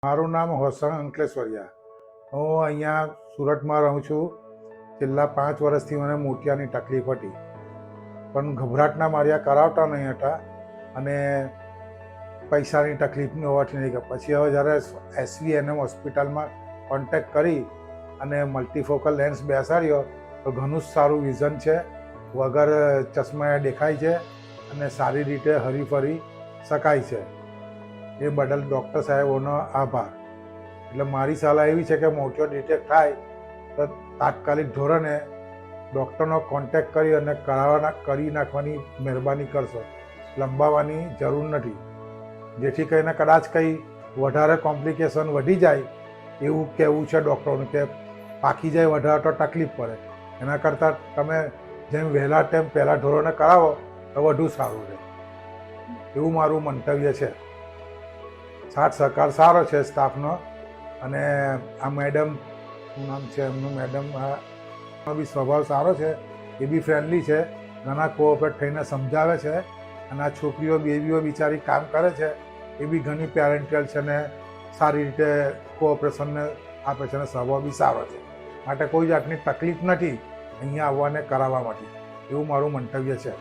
મારું નામ હોસણ અંકલેશ્વરિયા. હું અહીંયા સુરતમાં રહું છું. છેલ્લા 5 વર્ષથી મને મોતિયાની તકલીફ હતી, પણ ગભરાટના માર્યા કરાવતા નહીં હતા અને પૈસાની તકલીફની હોવાથી નહીં ગયા. પછી હવે જ્યારે SVNM હોસ્પિટલમાં કોન્ટેક્ટ કરી અને મલ્ટીફોકલ લેન્સ બેસાડ્યો તો ઘણું જ સારું વિઝન છે, વગર ચશ્માએ દેખાય છે અને સારી રીતે હરીફરી શકાય છે. એ બદલ ડૉક્ટર સાહેબોનો આભાર. એટલે મારી સલાહ એવી છે કે મોતિયો ડિટેક્ટ થાય તો તાત્કાલિક ધોરણે ડૉક્ટરનો કોન્ટેક્ટ કરી અને કરી નાખવાની મહેરબાની કરશો. લંબાવવાની જરૂર નથી, જેથી કરીને કદાચ કંઈ વધારે કોમ્પ્લિકેશન વધી જાય એવું કહેવું છે ડૉક્ટરોનું, કે પાકી જાય વધારે તો તકલીફ પડે. એના કરતાં તમે જેમ વહેલા તેમ પહેલાં ધોરણે કરાવો તો વધુ સારું રહે, એવું મારું મંતવ્ય છે. સાથ સહકાર સારો છે સ્ટાફનો, અને આ મેડમ, શું નામ છે એમનું, મેડમ બી સ્વભાવ સારો છે, એ બી ફ્રેન્ડલી છે, ઘણા કોઓપરેટ થઈને સમજાવે છે. અને આ છોકરીઓ બેબીઓ બિચારી કામ કરે છે, એ બી ઘણી પેરેન્ટિયલ છે ને સારી રીતે કોઓપરેશનને આપે છે અને સ્વભાવ બી સારો છે. માટે કોઈ જાતની તકલીફ નથી અહીંયા આવવાને કરાવવા માટે, એવું મારું મંતવ્ય છે.